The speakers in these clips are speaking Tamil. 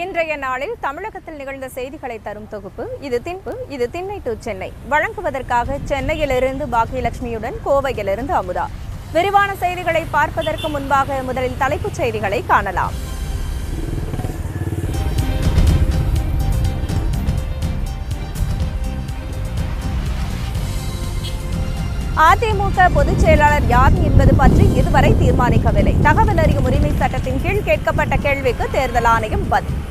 இன்றைய நாளில் தமிழகத்தில் நிகழ்ந்த செய்திகளை தரும் தொகுப்பு இது திண்ணை டு சென்னை. வழங்குவதற்காக சென்னையிலிருந்து பாக்கியலட்சுமியுடன் கோவையிலிருந்து அமுதா. விரிவான செய்திகளை பார்ப்பதற்கு முன்பாக முதலில் தலைப்புச் செய்திகளை காணலாம். அதிமுக பொதுச் செயலாளர் யார் என்பது பற்றி இதுவரை தீர்மானிக்கவில்லை. தகவல் அறியும் உரிமை சட்டத்தின் கீழ் கேட்கப்பட்ட கேள்விக்கு தேர்தல் ஆணையம் பதில்.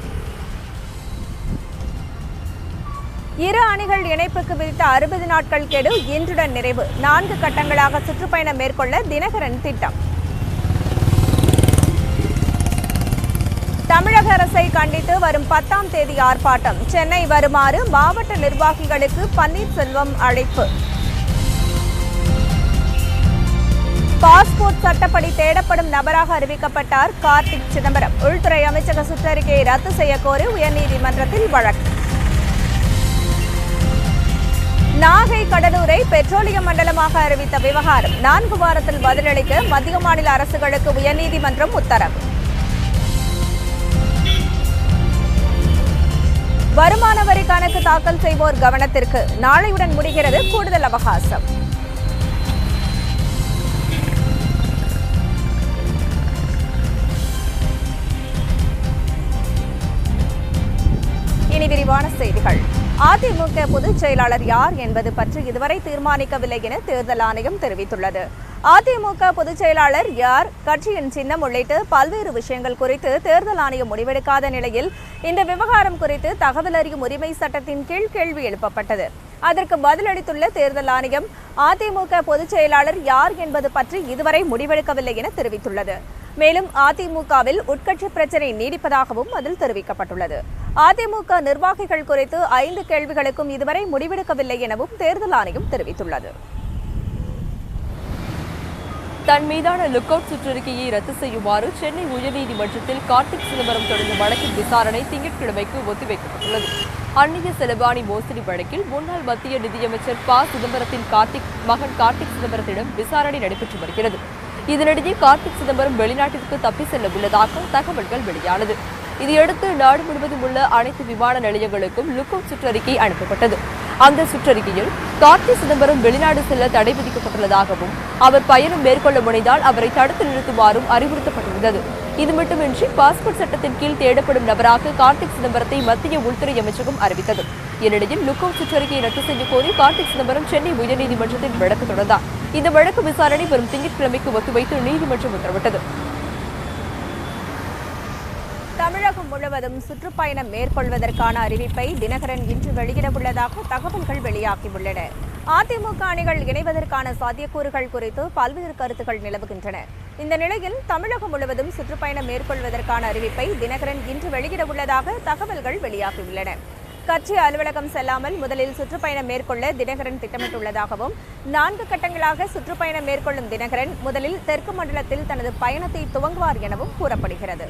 இரு அணிகள் இணைப்புக்கு விதித்த 60 நாட்கள் கெடு இன்றுடன் நிறைவு. 4 கட்டங்களாக சுற்றுப்பயணம் மேற்கொள்ள தினகரன் திட்டம். தமிழக அரசை கண்டித்து வரும் 10ஆம் தேதி ஆர்ப்பாட்டம். சென்னை வருமாறு மாவட்ட நிர்வாகிகளுக்கு பன்னீர்செல்வம் அழைப்பு. பாஸ்போர்ட் சட்டப்படி தேடப்படும் நபராக அறிவிக்கப்பட்டார் கார்த்திக் சிதம்பரம். உள்துறை அமைச்சக சுற்றறிக்கையை ரத்து செய்ய கோரி உயர்நீதிமன்றத்தில் வழக்கு. நாகை கடலூரை பெட்ரோலிய மண்டலமாக அறிவித்த விவகாரம் 4 வாரத்தில் பதிலளிக்க மத்திய மாநில அரசுகளுக்கு உயர்நீதிமன்றம் உத்தரவு. வருமான வரி கணக்கு தாக்கல் செய்வோர் கவனத்திற்கு நாளையுடன் முடிகிறது கூடுதல் அவகாசம். இனி விரிவான செய்திகள். அதிமுக பொதுச் செயலாளர் யார் என்பது பற்றி இதுவரை தீர்மானிக்கவில்லை என தேர்தல் ஆணையம் தெரிவித்துள்ளது. அதிமுக பொதுச் செயலாளர் யார், கட்சியின் சின்னம் உள்ளிட்ட பல்வேறு விஷயங்கள் குறித்து தேர்தல் ஆணையம் முடிவெடுக்காத நிலையில் இந்த விவகாரம் குறித்து தகவல் அறியும் உரிமை சட்டத்தின் கீழ் கேள்வி எழுப்பப்பட்டது. அதற்கு பதிலளித்துள்ள தேர்தல் ஆணையம் அதிமுக பொதுச் செயலாளர் யார் என்பது பற்றி இதுவரை முடிவெடுக்கவில்லை என தெரிவித்துள்ளது. மேலும் அதிமுகவில் உட்கட்சி பிரச்சினை நீடிப்பதாகவும் அதில் தெரிவிக்கப்பட்டுள்ளது. அதிமுக நிர்வாகிகள் குறித்து 5 கேள்விகளுக்கும் இதுவரை முடிவெடுக்கவில்லை எனவும் தேர்தல் ஆணையம் தெரிவித்துள்ளது. தன் மீதான லுக் அவுட் சுற்றறிக்கையை ரத்து செய்யுமாறு சென்னை உயர்நீதிமன்றத்தில் கார்த்திக் சிதம்பரம் தொடர்ந்த வழக்கின் விசாரணை திங்கட்கிழமைக்கு ஒத்திவைக்கப்பட்டுள்ளது. அந்நிய செலவாணி மோசடி வழக்கில் முன்னாள் மத்திய நிதியமைச்சர் ப. சிதம்பரத்தின் மகன் கார்த்திக் சிதம்பரத்திடம் விசாரணை நடைபெற்று வருகிறது. இதனிடையே கார்த்திக் சிதம்பரம் வெளிநாட்டிற்கு தப்பி செல்ல உள்ளதாக தகவல்கள் வெளியானது. இதையடுத்து நாடு முழுவதும் உள்ள அனைத்து விமான நிலையங்களுக்கும் லுக் அவுட் சுற்றறிக்கை அனுப்பப்பட்டது. அந்த சுற்றறிக்கையில் கார்த்திக் சிதம்பரம் வெளிநாடு செல்ல தடை விதிக்கப்பட்டுள்ளதாகவும் அவர் பயணம் மேற்கொள்ள முனைந்தால் அவரை தடுத்து நிறுத்துமாறும் அறிவுறுத்தப்பட்டிருந்தது. இது மட்டுமின்றி பாஸ்போர்ட் சட்டத்தின் கீழ் தேடப்படும் நபராக கார்த்திக் சிதம்பரத்தை மத்திய உள்துறை அமைச்சகம் அறிவித்தது. இந்நிலையில் லுக் அவுட் சுற்றறிக்கையை ரத்து செய்ய கோரி கார்த்திக் சிதம்பரம் சென்னை உயர்நீதிமன்றத்தில் வழக்கு தொடர்ந்தார். இந்த வழக்கு விசாரணை வரும் திங்கட்கிழமைக்கு ஒத்திவைத்து நீதிமன்றம் உத்தரவிட்டது. தமிழகம் முழுவதும் சுற்றுப்பயணம் மேற்கொள்வதற்கான அறிவிப்பை தினகரன் இன்று வெளியிடவுள்ளதாக தகவல்கள் வெளியாகியுள்ளன. அதிமுக அணிகள் இணைவதற்கான சாத்தியக்கூறுகள் குறித்து பல்வேறு கருத்துக்கள் நிலவுகின்றன. இந்த நிலையில் தமிழகம் முழுவதும் சுற்றுப்பயணம் மேற்கொள்வதற்கான அறிவிப்பை தினகரன் இன்று வெளியிடவுள்ளதாக தகவல்கள் வெளியாகியுள்ளன. கட்சி அலுவலகம் செல்லாமல் முதலில் சுற்றுப்பயணம் மேற்கொள்ள தினகரன் திட்டமிட்டுள்ளதாகவும் 4 கட்டங்களாக சுற்றுப்பயணம் மேற்கொள்ளும் தினகரன் முதலில் தெற்கு மண்டலத்தில் தனது பயணத்தை துவங்குவார் எனவும் கூறப்படுகிறது.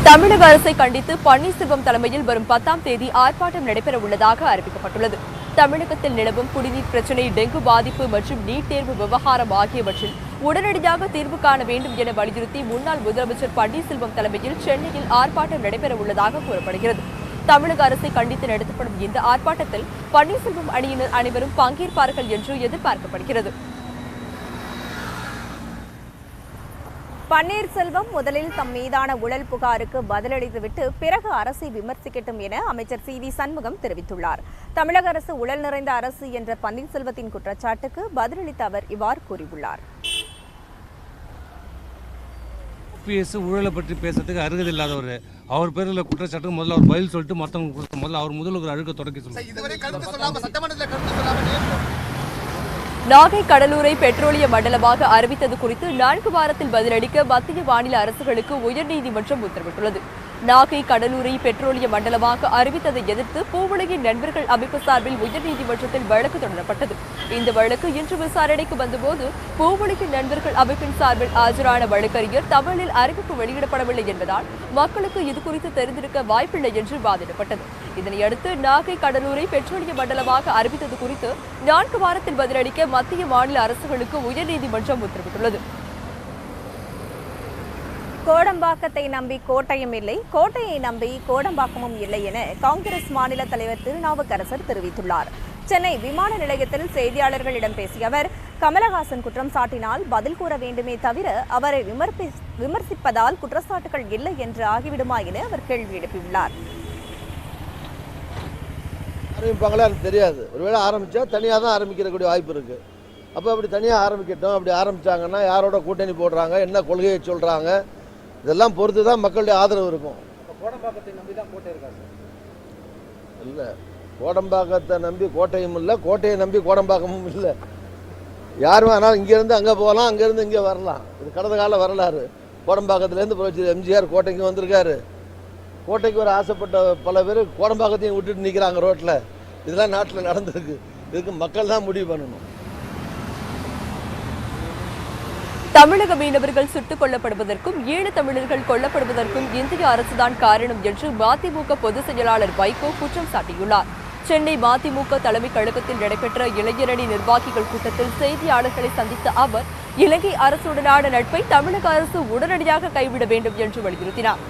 தமிழக அரசை கண்டித்து பன்னீர்செல்வம் தலைமையில் வரும் 10ஆம் தேதி ஆர்ப்பாட்டம் நடைபெற உள்ளதாக அறிவிக்கப்பட்டுள்ளது. தமிழகத்தில் நிலவும் குடிநீர் பிரச்சினை, டெங்கு பாதிப்பு மற்றும் நீட் தேர்வு விவகாரம் ஆகியவற்றில் உடனடியாக தீர்வு காண வேண்டும் என வலியுறுத்தி முன்னாள் முதலமைச்சர் பன்னீர்செல்வம் தலைமையில் சென்னையில் ஆர்ப்பாட்டம் நடைபெற உள்ளதாக கூறப்படுகிறது. தமிழக அரசை கண்டித்து நடத்தப்படும் இந்த ஆர்ப்பாட்டத்தில் பன்னீர்செல்வம் அணியினர் அனைவரும் பங்கேற்பார்கள் என்று எதிர்பார்க்கப்படுகிறது. பன்னீர்செல்வம் முதலில் தம் மீதான ஊழல் புகாருக்கு பதிலளித்துவிட்டு பிறகு அரசை விமர்சிக்கட்டும் என அமைச்சர் சி. வி. சண்முகம் தெரிவித்துள்ளார். தமிழக அரசு ஊழல் நிறைந்த அரசு என்ற பன்னீர்செல்வத்தின் குற்றச்சாட்டுக்கு பதிலளித்த அவர் இவ்வாறு கூறியுள்ளார். ஊழலை பற்றி பேசுறதுக்கு அருகதை இல்லாதவர். அவர் பேரில் குற்றச்சாட்டுக்கு முதல்ல அவர் பதில் சொல்லிட்டு மற்றவங்க முதல்ல அவர் முதல்ல அழுக்க தொடக்கி சொல்லுவாங்க. நாகை கடலூரை பெட்ரோலிய மண்டலமாக அறிவித்தது குறித்து 4 வாரத்தில் பதிலளிக்க மத்திய மாநில அரசுகளுக்கு உயர்நீதிமன்றம் உத்தரவிட்டுள்ளது. நாகை கடலூரை பெட்ரோலிய மண்டலமாக அறிவித்ததை எதிர்த்து பூவுலகின் நண்பர்கள் அமைப்பு சார்பில் உயர்நீதிமன்றத்தில் வழக்கு தொடரப்பட்டது. இந்த வழக்கு இன்று விசாரணைக்கு வந்தபோது பூவுலகின் நண்பர்கள் அமைப்பின் சார்பில் ஆஜரான வழக்கறிஞர் தமிழில் அறிவிப்பு வெளியிடப்படவில்லை என்பதால் மக்களுக்கு இதுகுறித்து தெரிந்திருக்க வாய்ப்பில்லை என்று வாதிடப்பட்டது. இதனையடுத்து நாகை கடலூரை பெட்ரோலிய மண்டலமாக அறிவித்தது குறித்து 4 வாரத்தில் பதிலளிக்க மத்திய மாநில அரசுகளுக்கு உயர்நீதிமன்றம் உத்தரவிட்டுள்ளது. கோடம்பாக்கத்தை நம்பி கோட்டையும் இல்லை, கோட்டையை நம்பி கோடம்பாக்கமும் இல்லை என காங்கிரஸ் மாநில தலைவர் திருநாவுக்கரசர் தெரிவித்துள்ளார். சென்னை விமான நிலையத்தில் செய்தியாளர்களிடம் பேசிய அவர், கமலஹாசன் குற்றம் சாட்டினால் பதில் கூற வேண்டுமே தவிர அவரை விமர்சிப்பதால் குற்றச்சாட்டுகள் இல்லை என்று ஆகிவிடுமா என அவர் கேள்வி எழுப்பியுள்ளார். ஆரம்பிப்பாங்களா எனக்கு தெரியாது. ஒருவேளை ஆரம்பித்தா தனியாக தான் ஆரம்பிக்கிறக்கூடிய வாய்ப்பு இருக்குது. அப்போ அப்படி தனியாக ஆரம்பிக்கட்டும். அப்படி ஆரம்பித்தாங்கன்னா யாரோட கூட்டணி போடுறாங்க, என்ன கொள்கையை சொல்கிறாங்க, இதெல்லாம் பொறுத்து தான் மக்களுடைய ஆதரவு இருக்கும். கோடம்பாக்கத்தை நம்பி தான் கோட்டை இருக்கா சார்? இல்லை, கோடம்பாக்கத்தை நம்பி கோட்டையும் இல்லை, கோட்டையை நம்பி கோடம்பாக்கமும் இல்லை. யாருமே ஆனால் இங்கேருந்து அங்கே போகலாம், அங்கேருந்து இங்கே வரலாம். இது கடந்த கால வரலாறு. கோடம்பாக்கத்துலேருந்து புரட்சி எம்ஜிஆர் கோட்டைக்கு வந்திருக்காரு. கோட்டைக்கு வர ஆசைப்பட்ட பல பேர் கோடம்பாக்கத்தையும் விட்டுட்டு நிற்கிறாங்க ரோட்டில். இதெல்லாம் நாட்டில் நடந்திருக்கு. இதுக்கு மக்கள் தான் முடிவு பண்ணணும். தமிழக மீனவர்கள் சுட்டுக் கொல்லப்படுவதற்கும் ஈழத்தமிழர்கள் கொல்லப்படுவதற்கும் இந்திய அரசுதான் காரணம் என்று மதிமுக பொதுச் செயலாளர் வைகோ குற்றம் சாட்டியுள்ளார். சென்னை மதிமுக தலைமை கழகத்தில் நடைபெற்ற இளைஞரணி நிர்வாகிகள் கூட்டத்தில் செய்தியாளர்களை சந்தித்த அவர், இலங்கை அரசுடனான நட்பை தமிழக அரசு உடனடியாக கைவிட வேண்டும் என்று வலியுறுத்தினார்.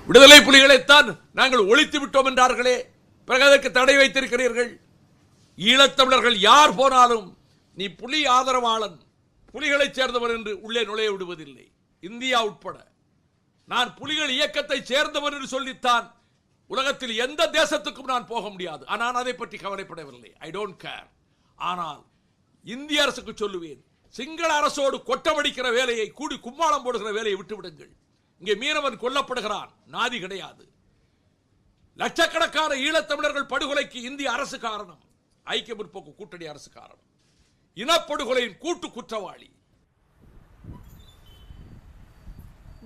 விடுதலை புலிகளைத்தான் நாங்கள் ஒழித்து விட்டோம் என்றார்களே, பிறகு அதற்கு தடை வைத்திருக்கிறீர்கள். ஈழத்தமிழர்கள் யார் போனாலும் நீ புலி ஆதரவாளன், புலிகளைச் சேர்ந்தவர் என்று உள்ளே நுழைய விடுவதில்லை. இந்தியா உட்பட நான் புலிகள் இயக்கத்தை சேர்ந்தவர் என்று சொல்லித்தான் உலகத்தில் எந்த தேசத்துக்கும் நான் போக முடியாது. ஆனால் அதை பற்றி கவலைப்படவில்லை. I don't care. ஆனால் இந்திய அரசுக்கு சொல்லுவேன், சிங்கள அரசோடு கொட்டமடிக்கிற வேலையை, கூடி கும்மாளம் போடுகிற வேலையை விட்டுவிடுங்கள். இங்கே மீனவன் கொல்லப்படுகிறான், நாதி கிடையாது. லட்சக்கணக்கான ஈழத்தமிழர்கள் படுகொலைக்கு இந்திய அரசு காரணம், ஐக்கிய முற்போக்கு கூட்டணி அரசு காரணம். இனப்படுகொலையின் கூட்டு குற்றவாளி.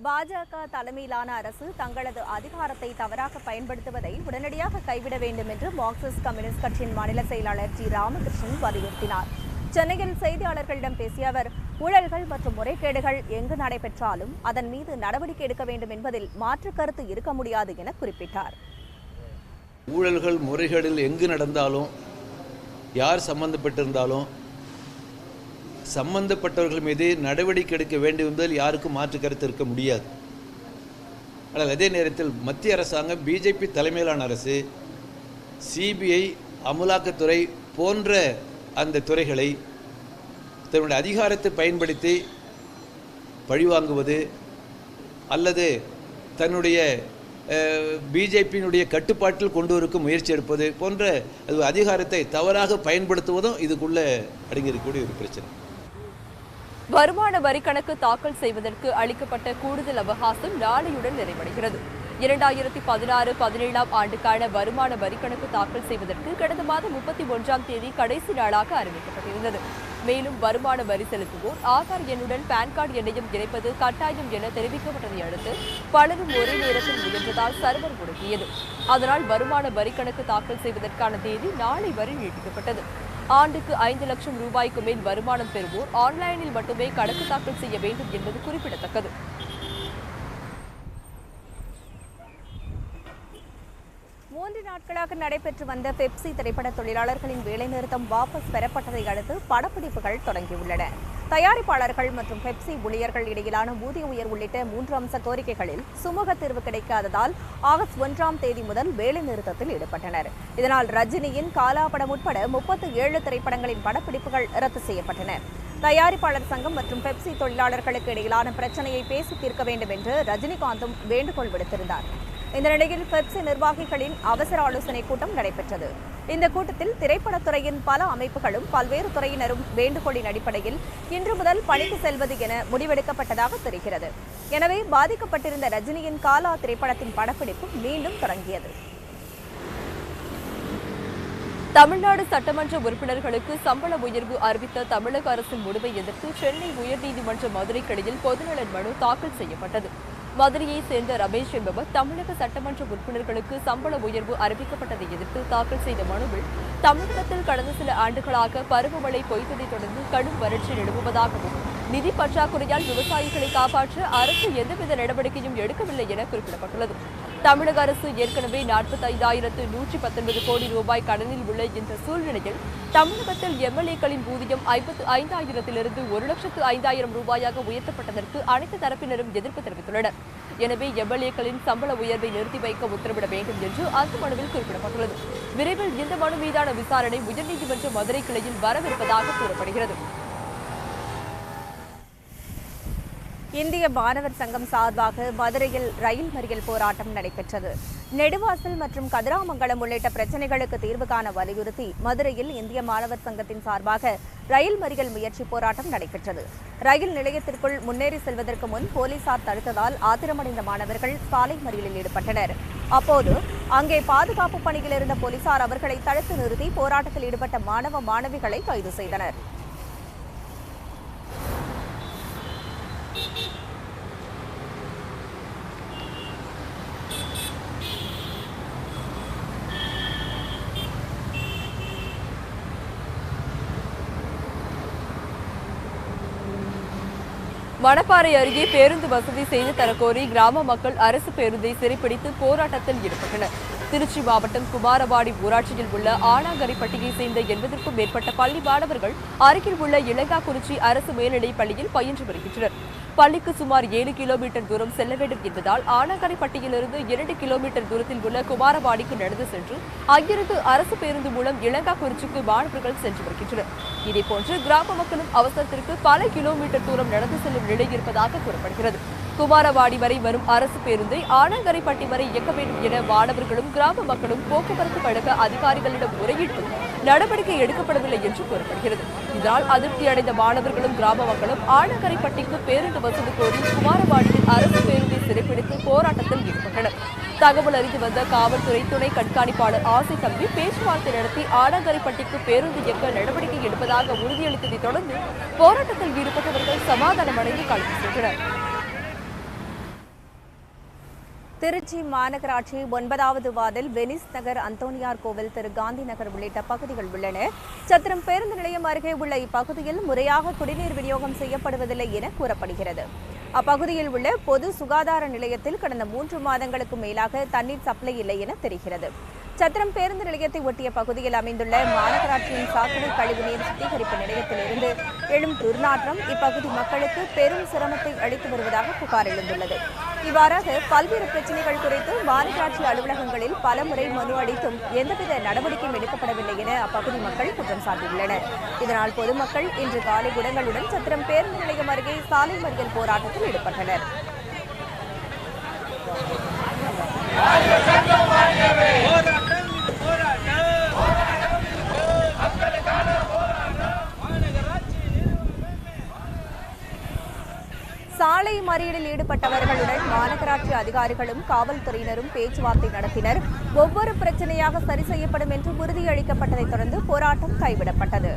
பாஜக தலைமையிலான அரசு தங்களது அதிகாரத்தை தவறாக பயன்படுத்துவதை உடனடியாக கைவிட வேண்டும் என்று மார்க்சிஸ்ட் கம்யூனிஸ்ட் கட்சியின் மாநில செயலாளர் ஜி ராமகிருஷ்ணன் வலியுறுத்தினார். சென்னையில் செய்தியாளர்களிடம் பேசிய அவர், ஊழல்கள் மற்றும் முறைகேடுகள் எங்கு நடைபெற்றாலும் அதன் மீது நடவடிக்கை எடுக்க வேண்டும் என்பதில் மாற்று கருத்து இருக்க முடியாது என குறிப்பிட்டார். ஊழல்கள் முறைகேடுகள் எங்கு நடந்தாலும், யார் சம்பந்தப்பட்டிருந்தாலும், சம்பந்தப்பட்டவர்கள் மீது நடவடிக்கை எடுக்க வேண்டும் என்பதில் யாருக்கும் மாற்று கருத்து இருக்க முடியாது. ஆனால் அதே நேரத்தில் மத்திய அரசாங்கம், பிஜேபி தலைமையிலான அரசு, சிபிஐ, அமலாக்கத்துறை போன்ற அந்த துறைகளை தன்னுடைய அதிகாரத்தை பயன்படுத்தி பழிவாங்குவது அல்லது தன்னுடைய பிஜேபியினுடைய கட்டுப்பாட்டில் கொண்டு வர முயற்சி எடுப்பது போன்ற அதிகாரத்தை தவறாக பயன்படுத்துவதும் இதுக்குள்ள அடங்கியிருக்கக்கூடிய ஒரு பிரச்சனை. வருமான வரி கணக்கு தாக்கல் செய்வதற்கு அளிக்கப்பட்ட கூடுதல் அவகாசம் நாளையுடன் நிறைவடைகிறது. 2016-17 ஆண்டுக்கான வருமான வரி கணக்கு தாக்கல் செய்வதற்கு கடந்த மாதம் 31ஆம் தேதி கடைசி நாளாக அறிவிக்கப்பட்டிருந்தது. மேலும் வருமான வரி செலுத்துவோர் ஆதார் எண்ணுடன் பான் கார்டு எண்ணையும் இணைப்பது கட்டாயம் என தெரிவிக்கப்பட்டதை அடுத்து பலரும் ஒரே நேரத்தில் முயன்றதால் சர்வர் முடங்கியது. அதனால் வருமான வரி கணக்கு தாக்கல் செய்வதற்கான தேதி நாளை வரை நீட்டிக்கப்பட்டது. ஆண்டுக்கு 5 லட்சம் ரூபாய்க்கு மேல் வருமானம் பெறுவோர் ஆன்லைனில் மட்டுமே கணக்கு தாக்கல் செய்ய வேண்டும் என்பது குறிப்பிடத்தக்கது. மூன்று நாட்களாக நடைபெற்று வந்த பெப்சி திரைப்பட தொழிலாளர்களின் வேலைநிறுத்தம் வாபஸ் பெறப்பட்டதை அடுத்து படப்பிடிப்புகள் தொடங்கியுள்ளன. தயாரிப்பாளர்கள் மற்றும் பெப்சி ஊழியர்கள் இடையிலான ஊதிய உயர்வு உள்ளிட்ட 3 அம்ச கோரிக்கைகளில் சுமூக தீர்வு கிடைக்காததால் ஆகஸ்ட் 1ஆம் தேதி முதல் வேலைநிறுத்தத்தில் ஈடுபட்டனர். இதனால் ரஜினியின் காலா படம் உட்பட 37 திரைப்படங்களின் படப்பிடிப்புகள் ரத்து செய்யப்பட்டன. தயாரிப்பாளர் சங்கம் மற்றும் பெப்சி தொழிலாளர்களுக்கு இடையிலான பிரச்சனையை பேசி தீர்க்க வேண்டும் என்று ரஜினிகாந்தும் வேண்டுகோள் விடுத்திருந்தார். இந்த நிலையில் பெப்சி நிர்வாகிகளின் அவசர ஆலோசனை கூட்டம் நடைபெற்றது. இந்த கூட்டத்தில் திரைப்படத்துறையின் பல அமைப்புகளும் பல்வேறு துறையினரும் வேண்டுகோளின் அடிப்படையில் இன்று முதல் பணிக்கு செல்வது என முடிவெடுக்கப்பட்டதாக தெரிகிறது. எனவே பாதிக்கப்பட்டிருந்த ரஜினியின் காலா திரைப்படத்தின் படப்பிடிப்பு மீண்டும் தொடங்கியது. தமிழ்நாடு சட்டமன்ற உறுப்பினர்களுக்கு சம்பள உயர்வு அறிவித்த தமிழக அரசின் முடிவை எதிர்த்து சென்னை உயர்நீதிமன்ற மதுரை கிளையில் பொதுநலன் மனு தாக்கல் செய்யப்பட்டது. மதுரையை சேர்ந்த ரமேஷ் என்பவர் தமிழக சட்டமன்ற உறுப்பினர்களுக்கு சம்பள உயர்வு அறிவிக்கப்பட்டதை எதிர்த்து தாக்கல் செய்த மனுவில், தமிழகத்தில் கடந்த சில ஆண்டுகளாக பருவமழை பொய்த்ததை தொடர்ந்து கடும் வறட்சி நிலவுவதாகவும், நிதி பற்றாக்குறையால் விவசாயிகளை காப்பாற்ற அரசு எந்தவித நடவடிக்கையும் எடுக்கவில்லை என குறிப்பிடப்பட்டுள்ளது. தமிழக அரசு ஏற்கனவே 45,119 கோடி ரூபாய் கடனில் உள்ள இந்த சூழ்நிலையில் தமிழகத்தில் எம்எல்ஏக்களின் ஊதியம் 55,000 1,05,000 ரூபாயாக உயர்த்தப்பட்டதற்கு அனைத்து தரப்பினரும் எதிர்ப்பு தெரிவித்துள்ளனர். எனவே எம்எல்ஏக்களின் சம்பள உயர்வை நிறுத்தி வைக்க உத்தரவிட வேண்டும் என்று அந்த மனுவில் குறிப்பிடப்பட்டுள்ளது. விரைவில் இந்த மனு மீதான விசாரணை உயர்நீதிமன்ற மதுரை கிளையில் வரவிருப்பதாக கூறப்படுகிறது. இந்திய மாணவர் சங்கம் சார்பாக மதுரையில் ரயில் மறியல் போராட்டம் நடைபெற்றது. நெடுவாசல் மற்றும் கதிராமங்கலம் உள்ளிட்ட பிரச்சினைகளுக்கு தீர்வு காண வலியுறுத்தி மதுரையில் இந்திய மாணவர் சங்கத்தின் சார்பாக ரயில் மறியல் முயற்சி போராட்டம் நடைபெற்றது. ரயில் நிலையத்திற்குள் முன்னேறி செல்வதற்கு முன் போலீசார் தடுத்ததால் ஆத்திரமடைந்த மாணவர்கள் சாலை மறியலில் ஈடுபட்டனர். அப்போது அங்கே பாதுகாப்பு பணியில் இருந்த போலீசார் அவர்களை தடுத்து நிறுத்தி போராட்டத்தில் ஈடுபட்ட மாணவ மாணவிகளை கைது செய்தனர். மணப்பாறை அருகே பேருந்து வசதி செய்து தரக்கோரி கிராம மக்கள் அரசு பேருந்தை சிறைப்பிடித்து போராட்டத்தில் ஈடுபட்டனர். திருச்சி மாவட்டம் குமாரவாடி ஊராட்சியில் உள்ள ஆனாங்கரைப்பட்டியை சேர்ந்த 80க்கும் மேற்பட்ட பள்ளி மாணவர்கள் அருகில் உள்ள இளங்காக்குறிச்சி அரசு மேல்நிலைப் பள்ளியில் பயின்று வருகின்றனர். பள்ளிக்கு சுமார் 7 கிலோமீட்டர் தூரம் செல்ல வேண்டும் என்பதால் ஆனாங்கரைப்பட்டியிலிருந்து 2 கிலோமீட்டர் தூரத்தில் உள்ள குமாரவாடிக்கு நடந்து சென்று அங்கிருந்து அரசு பேருந்து மூலம் இளங்காக்குறிச்சிக்கு மாணவர்கள் சென்று வருகின்றனர். இதேபோன்று கிராம மக்களும் அவசரத்திற்கு பல கிலோமீட்டர் தூரம் நடந்து செல்லும் நிலை இருப்பதாக கூறப்படுகிறது. குமாரவாடி வரை வரும் அரசு பேருந்தை ஆனாங்கரைப்பட்டி வரை இயக்க வேண்டும் என மாணவர்களும் கிராம மக்களும் போக்குவரத்து கழக அதிகாரிகளிடம் முறையிட்டு நடவடிக்கை எடுக்கப்படவில்லை என்று கூறப்படுகிறது. இதனால் அதிருப்தி அடைந்த மாணவர்களும் கிராம மக்களும் ஆனாங்கரைப்பட்டிக்கு பேருந்து வசதி கோரி குமாரவாடியில் அரசு பேருந்தை சிறைப்பிடித்து போராட்டத்தில் ஈடுபட்டனர். தகவல் அறிந்து வந்த காவல்துறை துணை கண்காணிப்பாளர் ஆசை தம்பி பேச்சுவார்த்தை நடத்தி ஆனாங்கரைப்பட்டிக்கு பேருந்து இயக்க நடவடிக்கை எடுப்பதாக உறுதியளித்ததை தொடர்ந்து போராட்டத்தில் ஈடுபட்டவர்கள் சமாதானமடைந்து கலந்து சென்றனர். திருச்சி மாநகராட்சி 9வது வார்டில் வெனிஸ் நகர், அந்தோனியார் கோவில், திரு காந்தி நகர் உள்ளிட்ட பகுதிகள் உள்ளன. சத்திரம் பேருந்து நிலையம் அருகே உள்ள இப்பகுதியில் முறையாக குடிநீர் விநியோகம் செய்யப்படுவதில்லை என கூறப்படுகிறது. அப்பகுதியில் உள்ள பொது சுகாதார நிலையத்தில் கடந்த 3 மாதங்களுக்கு மேலாக தண்ணீர் சப்ளை இல்லை என தெரிகிறது. சத்திரம் பேருந்து நிலையத்தை ஒட்டிய பகுதியில் அமைந்துள்ள மாநகராட்சியின் சாக்கடை கழிவுநீர் சுத்திகரிப்பு நிலையத்திலிருந்து எழும் துர்நாற்றம் இப்பகுதி மக்களுக்கு பெரும் சிரமத்தை அளித்து வருவதாக புகார் எழுந்துள்ளது. இவ்வாறாக பல்வேறு பிரச்சினைகள் குறித்து மாநகராட்சி அலுவலகங்களில் பலமுறை மனு அளித்தும் எந்தவித நடவடிக்கையும் எடுக்கப்படவில்லை என அப்பகுதி மக்கள் குற்றம் சாட்டியுள்ளனர். இதனால் பொதுமக்கள் இன்று காலை குடங்களுடன் சத்திரம் பேருந்து நிலையம் அருகே சாலை மறியல் போராட்டத்தில் ஈடுபட்டனர். சாலை மறியலில் ஈடுபட்டவர்களுடன் மாநகராட்சி அதிகாரிகளும் காவல்துறையினரும் பேச்சுவார்த்தை நடத்தினர். ஒவ்வொரு பிரச்சனையாக சரி செய்யப்படும் என்று உறுதியளிக்கப்பட்டதைத் தொடர்ந்து போராட்டம் கைவிடப்பட்டது.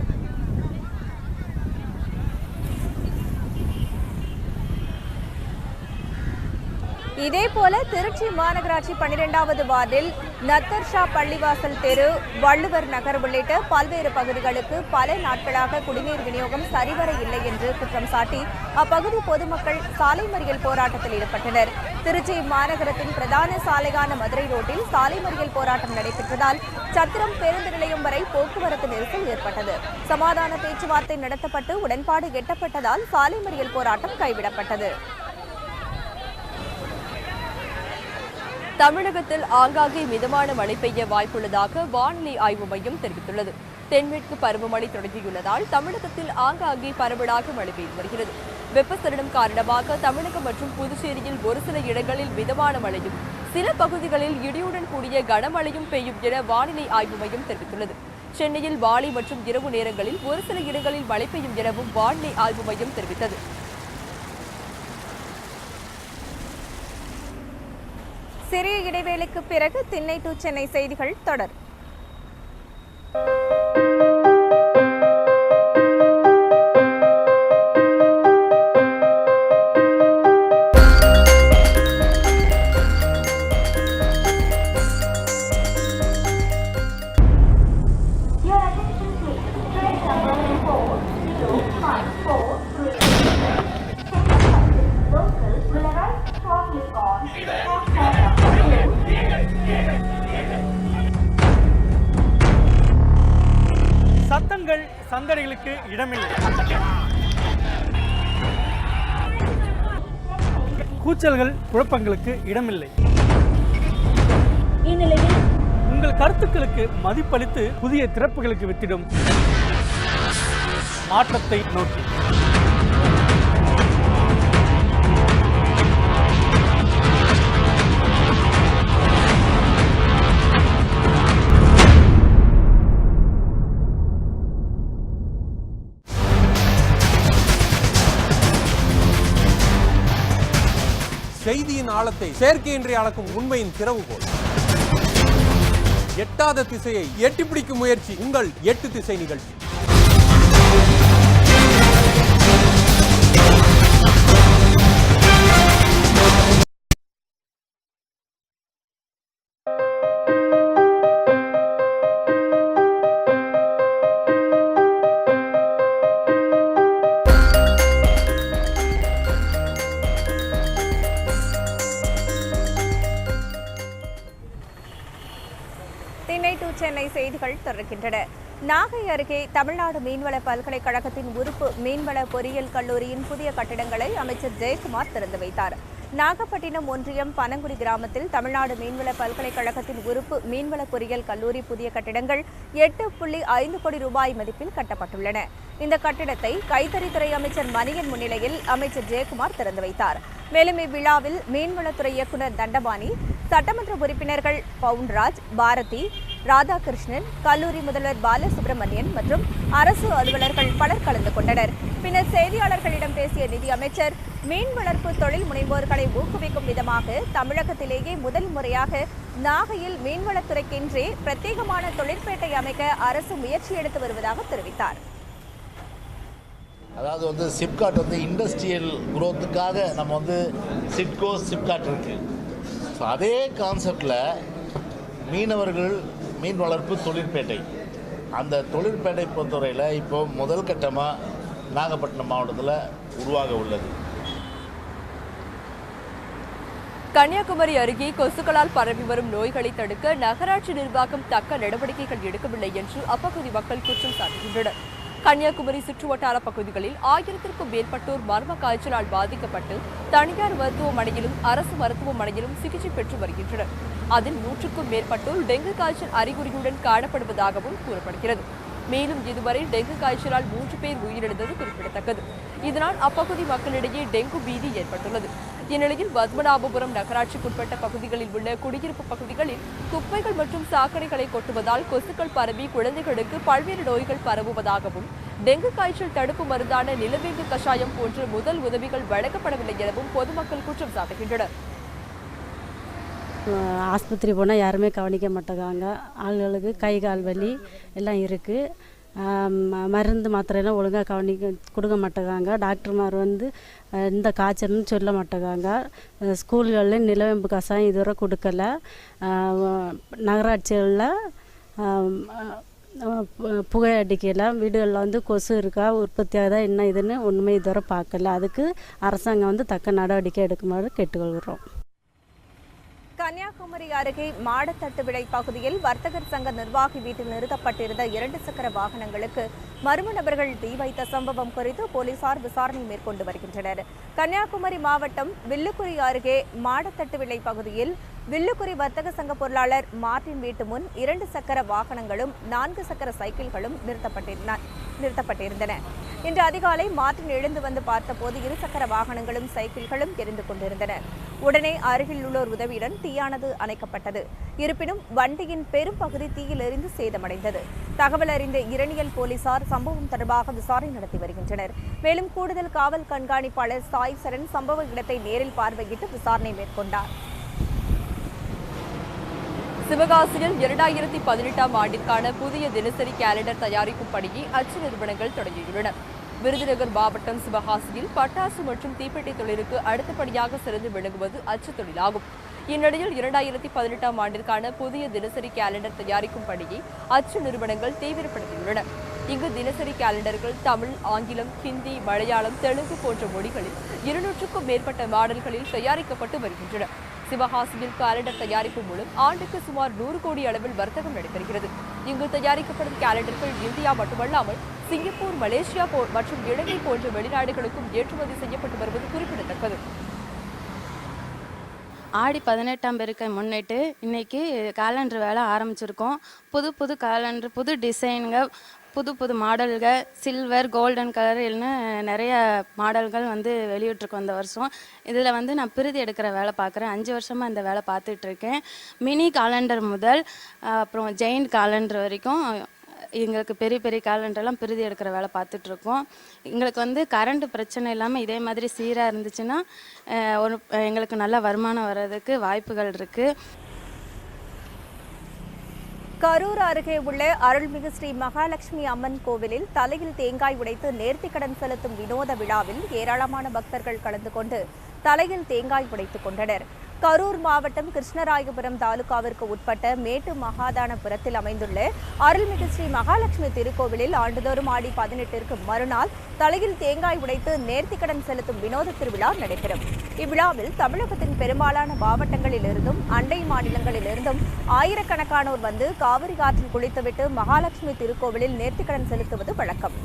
இதேபோல திருச்சி மாநகராட்சி 12வது வார்டில் நத்தர்ஷா பள்ளிவாசல் தெரு, வள்ளுவர் நகர் உள்ளிட்ட பல்வேறு பகுதிகளுக்கு பல நாட்களாக குடிநீர் விநியோகம் சரிவர இல்லை என்று குற்றம் சாட்டி அப்பகுதி பொதுமக்கள் சாலை மறியல் போராட்டத்தில் ஈடுபட்டனர். திருச்சி மாநகரத்தின் பிரதான சாலையான மதுரை ரோட்டில் சாலை மறியல் போராட்டம் நடைபெற்றதால் சத்திரம் பேருந்து நிலையம் வரை போக்குவரத்து நெரிசல் ஏற்பட்டது. சமாதான பேச்சுவார்த்தை நடத்தப்பட்டு உடன்பாடு எட்டப்பட்டதால் சாலை மறியல் போராட்டம் கைவிடப்பட்டது. தமிழகத்தில் ஆங்காங்கே மிதமான மழை பெய்ய வாய்ப்புள்ளதாக வானிலை ஆய்வு மையம் தெரிவித்துள்ளது. தென்மேற்கு பருவமழை தொடங்கியுள்ளதால் தமிழகத்தில் ஆங்காங்கே பரவலாக மழை பெய்து வருகிறது. வெப்பசலனம் காரணமாக தமிழகம் மற்றும் புதுச்சேரியில் ஒரு சில இடங்களில் மிதமான மழையும் சில பகுதிகளில் இடியுடன் கூடிய கனமழையும் பெய்யும் என வானிலை ஆய்வு மையம் தெரிவித்துள்ளது. சென்னையில் மாலை மற்றும் இரவு நேரங்களில் ஒரு சில இடங்களில் மழை பெய்யும் எனவும் வானிலை ஆய்வு மையம் தெரிவித்தது. சிறிய இடைவேளைக்கு பிறகு திண்ணை டு சென்னை செய்திகள் தொடரும். சிந்தனைகளுக்கு இடமில்லை. கூச்சல்கள், குழப்பங்களுக்கு இடமில்லை. இந்நிலையில் உங்கள் கருத்துக்களுக்கு மதிப்பளித்து புதிய திறப்புகளுக்கு வித்திடும் மாற்றத்தை நோக்கி. செய்தியின் ஆழத்தை செயற்கையின்றி அளக்கும் உண்மையின் திறவுகோல். எட்டாத திசையை எட்டிப்பிடிக்கும் முயற்சி உங்கள் 8 திசை நிகழ்ச்சி. சென்னை செய்திகள் தொடர்கின்றன. நாகை அருகே தமிழ்நாடு மீன்வள பல்கலைக்கழகத்தின் உறுப்பு மீன்வள பொறியியல் கல்லூரியின் புதிய கட்டிடங்களை அமைச்சர் ஜெயக்குமார் திறந்து வைத்தார். நாகப்பட்டினம் ஒன்றியம் பனங்குடி கிராமத்தில் தமிழ்நாடு மீன்வள பல்கலைக்கழகத்தின் உறுப்பு மீன்வள பொறியியல் கல்லூரி புதிய கட்டிடங்கள் 8.5 கோடி ரூபாய் மதிப்பில் கட்டப்பட்டுள்ளன. இந்த கட்டிடத்தை கைத்தறித்துறை அமைச்சர் மணியன் முன்னிலையில் அமைச்சர் ஜெயக்குமார் திறந்து வைத்தார். மேலும் இவ்விழாவில் மீன்வளத்துறை இயக்குநர் தண்டபாணி, சட்டமன்ற உறுப்பினர்கள் பவுன்ராஜ், பாரதி, ராதாகிருஷ்ணன், கல்லூரி முதல்வர் பாலசுப்ரமணியன் மற்றும் அரசு அலுவலர்கள் பலர் கலந்து கொண்டனர். பின்னர் செய்தியாளர்களிடம் பேசிய நிதியமைச்சர், மீன் வளர்ப்பு தொழில் முனைவோர்களை ஊக்குவிக்கும் விதமாக தமிழகத்திலேயே முதல் முறையாக நாகையில் மீன்வளத்துறைக்கென்றே பிரத்யேகமான தொழிற்பேட்டை அமைக்க அரசு முயற்சி எடுத்து வருவதாக தெரிவித்தார். அதாவது சிப்காட் இண்டஸ்ட்ரியல் குரோத்துக்காக நம்ம சிட்கோ சிப்காட் இருக்கு. ஸோ அதே கான்செப்டில் மீனவர்கள் மீன் வளர்ப்பு தொழிற்பேட்டை, அந்த தொழிற்பேட்டை பொறுத்தவரையில் இப்போ முதல் கட்டமாக நாகப்பட்டினம் மாவட்டத்தில் உருவாக உள்ளது. கன்னியாகுமரி அருகே கொசுக்களால் பரவி வரும் நோய்களை தடுக்க நகராட்சி நிர்வாகம் தக்க நடவடிக்கைகள் எடுக்கவில்லை என்று அப்பகுதி மக்கள் குற்றம் சாட்டுகின்றனர். கன்னியாகுமரி சுற்றுவட்டார பகுதிகளில் 1000க்கும் மேற்பட்டோர் மர்ம காய்ச்சலால் பாதிக்கப்பட்டு தனியார் மருத்துவமனையிலும் அரசு மருத்துவமனையிலும் சிகிச்சை பெற்று வருகின்றனர். அதில் 100க்கும் மேற்பட்டோர் டெங்கு காய்ச்சல் அறிகுறியுடன் காணப்படுவதாகவும் கூறப்படுகிறது. மேலும் இதுவரை டெங்கு காய்ச்சலால் 3 பேர் உயிரிழந்தது குறிப்பிடத்தக்கது. இதனால் அப்பகுதி மக்களிடையே டெங்கு பீதி ஏற்பட்டுள்ளது. இந்நிலையில் பத்மநாபபுரம் நகராட்சிக்குட்பட்ட பகுதிகளில் உள்ள குடியிருப்பு பகுதிகளில் குப்பைகள் மற்றும் சாக்கடைகளை கொட்டுவதால் கொசுக்கள் பரவி குழந்தைகளுக்கு பல்வேறு நோய்கள் பரவுவதாகவும், டெங்கு காய்ச்சல் தடுப்பு மருந்தான நிலவேம்பு கஷாயம் போன்ற முதல் உதவிகள் வழங்கப்படவில்லை எனவும் பொதுமக்கள் குற்றம் சாட்டுகின்றனர். ஆஸ்பத்திரி போனால் யாருமே கவனிக்க மாட்டேங்காங்க. ஆளுகளுக்கு கை கால் வலி எல்லாம் இருக்குது. மருந்து மாத்திரையெல்லாம் ஒழுங்காக கொடுக்க மாட்டேங்காங்க. டாக்டர்மார் இந்த காய்ச்சல்னு சொல்ல மாட்டேங்காங்க. ஸ்கூல்களில் நிலவேம்பு கஷாயம் இதுவரை கொடுக்கல. நகராட்சிகளில் புகை அடிக்கலாம். வீடுகளில் கொசு இருக்கா, உற்பத்தி ஆகுதா, என்ன இதுன்னு ஒன்றுமே இதுவரை பார்க்கல. அதுக்கு அரசாங்கம் தக்க நடவடிக்கை எடுக்குமாறு கேட்டுக்கொள்கிறோம். கன்னியாகுமரி அருகே மாடத்தட்டு விளை பகுதியில் வர்த்தகர் சங்க நிர்வாகி வீட்டில் நிறுத்தப்பட்டிருந்த 2 சக்கர வாகனங்களுக்கு மர்ம நபர்கள் தீ வைத்த சம்பவம் குறித்து போலீசார் விசாரணை மேற்கொண்டு வருகின்றனர். கன்னியாகுமரி மாவட்டம் வில்லுக்குரி அருகே மாடத்தட்டு விளை பகுதியில் வில்லுக்குரி வர்த்தக சங்க பொருளாளர் மார்டின் வீட்டு முன் 2 சக்கர வாகனங்களும் 4 சக்கர சைக்கிள்களும் நிறுத்தப்பட்டிருந்தன. இன்று அதிகாலை மார்டின் எழுந்து வந்து பார்த்தபோது 2 சக்கர வாகனங்களும் சைக்கிள்களும் எரிந்து கொண்டிருந்தன. உடனே அருகில் உள்ளோர் உதவியுடன் தீயானது அணைக்கப்பட்டது. இருப்பினும் வண்டியின் பெரும் பகுதி தீயில் எரிந்து சேதமடைந்தது. தகவல் அறிந்த இரணியல் போலீசார் சம்பவம் தொடர்பாக விசாரணை நடத்தி வருகின்றனர். மேலும் கூடுதல் காவல் கண்காணிப்பாளர் சாய் சரண் சம்பவ இடத்தை நேரில் பார்வையிட்டு விசாரணை மேற்கொண்டார். சிவகாசியில் 2018ஆம் ஆண்டிற்கான புதிய தினசரி கேலண்டர் தயாரிக்கும் பணியை அச்சு நிறுவனங்கள் தொடங்கியுள்ளன. விருதுநகர் மாவட்டம் சிவகாசியில் பட்டாசு மற்றும் தீப்பெட்டி தொழிலுக்கு அடுத்தபடியாக சிறந்து விளங்குவது அச்சு தொழிலாகும். இந்நிலையில் 2018ஆம் ஆண்டிற்கான புதிய தினசரி கேலண்டர் தயாரிக்கும் பணியை அச்சு நிறுவனங்கள் தீவிரப்படுத்தியுள்ளன. இங்கு தினசரி கேலண்டர்கள் தமிழ், ஆங்கிலம், ஹிந்தி, மலையாளம், தெலுங்கு போன்ற மொழிகளில் 200க்கும் மேற்பட்ட மாடல்களில் தயாரிக்கப்பட்டு வருகின்றன. சிவகாசியில் கேலண்டர் தயாரிப்பு மூலம் ஆண்டுக்கு சுமார் 100 கோடி அளவில் வர்த்தகம் நடைபெறுகிறது. இங்கு தயாரிக்கப்படும் கேலண்டர்கள் இந்தியா மட்டுமல்லாமல் சிங்கப்பூர், மலேசியா மற்றும் இலங்கை போன்ற வெளிநாடுகளுக்கும் ஏற்றுமதி செய்யப்பட்டு வருவது குறிப்பிடத்தக்கது. ஆடி 18ஆம் பெருக்கை முன்னிட்டு இன்றைக்கி கேலண்டர் வேலை ஆரம்பிச்சிருக்கோம். புது புது கேலண்டர், புது டிசைனுங்க, புது புது மாடல்கள், சில்வர், கோல்டன் கலர் இல்லைன்னு நிறைய மாடல்கள் வந்து வெளியிட்ருக்கோம் இந்த வருஷம். இதில் வந்து நான் பிரதி எடுக்கிற வேலை பார்க்குறேன். 5 வருஷமாக இந்த வேலை பார்த்துட்ருக்கேன். மினி காலண்டர் முதல் அப்புறம் ஜெயிண்ட் காலண்டர் வரைக்கும் எங்களுக்கு பெரிய பெரிய கேலண்டர்லாம் பிரதி எடுக்கிற வேலை பார்த்துட்ருக்கோம். எங்களுக்கு வந்து கரண்ட் பிரச்சனை இல்லாமல் இதே மாதிரி சீராக இருந்துச்சுன்னா எங்களுக்கு நல்ல வருமானம் வர்றதுக்கு வாய்ப்புகள் இருக்குது. கரூர் அருகே உள்ள அருள்மிகு ஸ்ரீ மகாலட்சுமி அம்மன் கோவிலில் தலையில் தேங்காய் உடைத்து நேர்த்திக்கடன் செலுத்தும் வினோத விழாவில் ஏராளமான பக்தர்கள் கலந்து கொண்டு தலையில் தேங்காய் உடைத்துக் கொண்டனர். கரூர் மாவட்டம் கிருஷ்ணராயபுரம் தாலுகாவிற்கு உட்பட்ட மேட்டு மகாதானபுரத்தில் அமைந்துள்ள அருள்மிகு ஸ்ரீ மகாலட்சுமி திருக்கோவிலில் ஆண்டுதோறும் ஆடி 18ற்கு மறுநாள் தலையில் தேங்காய் உடைத்து நேர்த்திக்கடன் செலுத்தும் வினோத திருவிழா நடைபெறும். இவ்விழாவில் தமிழகத்தின் பெரும்பாலான மாவட்டங்களிலிருந்தும் அண்டை மாநிலங்களிலிருந்தும் ஆயிரக்கணக்கானோர் வந்து காவிரி ஆற்றில் குளித்துவிட்டு மகாலட்சுமி திருக்கோவிலில் நேர்த்திக்கடன் செலுத்துவது வழக்கம்.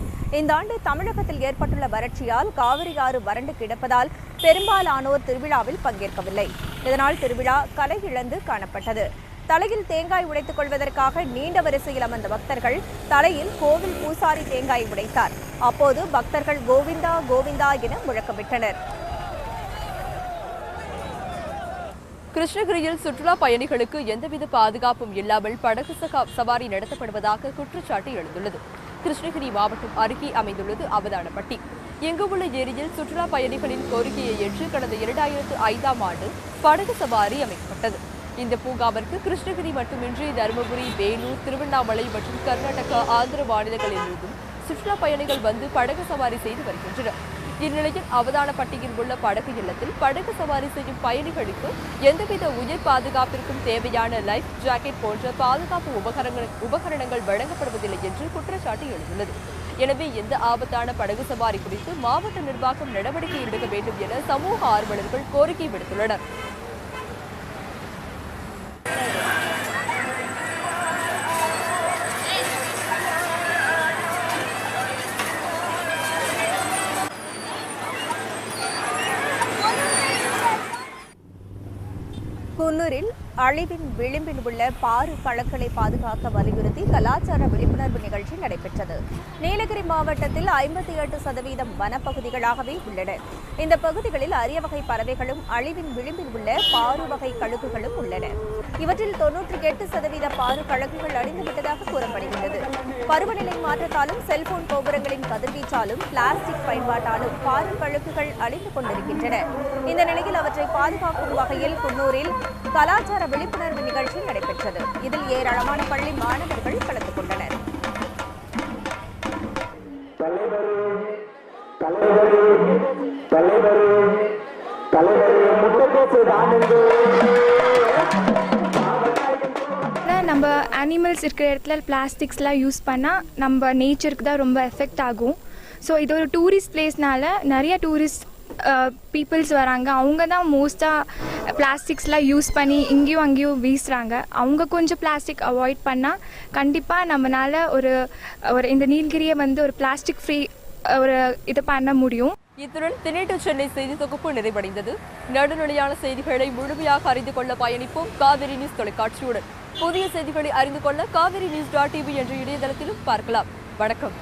இந்த ஆண்டு தமிழகத்தில் ஏற்பட்டுள்ள வறட்சியால் காவிரி ஆறு வறண்டு கிடப்பதால் பெரும்பாலானோர் திருவிழாவில் பங்கேற்கவில்லை. இதனால் திருவிழா கலை இழந்து காணப்பட்டது. தலையில் தேங்காய் உடைத்துக் கொள்வதற்காக நீண்ட வரிசையில் அமர்ந்த பக்தர்கள் தலையில் கோவில் பூசாரி தேங்காய் உடைத்தார். அப்போது பக்தர்கள் கோவிந்தா கோவிந்தா என முழக்கமிட்டனர். கிருஷ்ணகிரியில் சுற்றுலா பயணிகளுக்கு எந்தவித பாதுகாப்பும் இல்லாமல் படகு சவாரி நடத்தப்படுவதாக குற்றச்சாட்டு எழுந்துள்ளது. கிருஷ்ணகிரி மாவட்டம் அருகே அமைந்துள்ளது அவதானப்பட்டி. இங்கு உள்ள ஏரியில் சுற்றுலா பயணிகளின் கோரிக்கையை ஏற்று கடந்த 2005ஆம் ஆண்டு படகு சவாரி அமைக்கப்பட்டது. இந்த பூங்காவிற்கு கிருஷ்ணகிரி மட்டுமின்றி தருமபுரி, வேலூர், திருவண்ணாமலை மற்றும் கர்நாடகா, ஆந்திர மாநிலங்களிலிருந்தும் சுற்றுலா பயணிகள் வந்து படகு சவாரி செய்து வருகின்றனர். இந்நிலையில் அவதானப்பட்டியில் உள்ள படகு இல்லத்தில் படகு சவாரி செய்யும் பயணிகளுக்கு எந்தவித உயிர் பாதுகாப்பிற்கும் தேவையான லைஃப் ஜாக்கெட் போன்ற பாதுகாப்பு உபகரணங்கள் வழங்கப்படுவதில்லை என்று குற்றச்சாட்டு எழுந்துள்ளது. எனவே எந்த ஆபத்தான படகு சவாரி குறித்து மாவட்ட நிர்வாகம் நடவடிக்கை எடுக்க வேண்டும் என சமூக ஆர்வலர்கள் கோரிக்கை விடுத்துள்ளனர். குன்னூரில் அழிவின் விளிம்பில் உள்ள பாரு பழக்களை பாதுகாக்க வலியுறுத்தி கலாச்சார விழிப்புணர்வு நிகழ்ச்சி நடைபெற்றது. நீலகிரி மாவட்டத்தில் 58% வனப்பகுதிகளாகவே உள்ளன. இந்த பகுதிகளில் அரிய வகை பறவைகளும் அழிவின் விளிம்பில் உள்ள பாரு வகை கழுகுகளும் உள்ளன. இவற்றில் 98% பாரு கழுகுகள் அழிந்துவிட்டதாக கூறப்படுகிறது. பருவநிலை மாற்றத்தாலும் செல்போன் கோபுரங்களின் கதிர்வீச்சாலும் பிளாஸ்டிக் பயன்பாட்டாலும் பாரு கழுகுகள் அழிந்து கொண்டிருக்கின்றன. இந்த நிலையில் அவற்றை பாதுகாக்கும் வகையில் குன்னூரில் கலாச்சார விழிப்புணர்வு நிகழ்ச்சி நடைபெற்றது. இதில் ஏராளமான பள்ளி மாணவர்கள் கலந்து கொண்டனர். நம்ம அனிமல்ஸ் இருக்கிற இடத்துல பிளாஸ்டிக்ஸ்லாம் யூஸ் பண்ணால் நம்ம நேச்சருக்கு தான் ரொம்ப எஃபெக்ட் ஆகும். ஸோ இது ஒரு டூரிஸ்ட் பிளேஸ்னால நிறைய டூரிஸ்ட் பீப்புள்ஸ் வராங்க. அவங்க தான் மோஸ்ட்டாக பிளாஸ்டிக்ஸ்லாம் யூஸ் பண்ணி இங்கேயும் அங்கேயும் வீசுகிறாங்க. அவங்க கொஞ்சம் பிளாஸ்டிக் அவாய்ட் பண்ணால் கண்டிப்பாக நம்மளால் ஒரு இந்த நீலகிரியை வந்து ஒரு பிளாஸ்டிக் ஃப்ரீ ஒரு இது பண்ண முடியும். இத்துடன் தினேட்டு சென்னை செய்தி தொகுப்பு நிறைவடைந்தது. நடுநிலையான செய்திகளை முழுமையாக அறிந்து கொள்ள பயணிப்போம் காவிரி நியூஸ் தொலைக்காட்சியுடன். புதிய செய்திகளை அறிந்து கொள்ள காவிரி நியூஸ்.tv என்ற இணையதளத்திலும் பார்க்கலாம். வணக்கம்.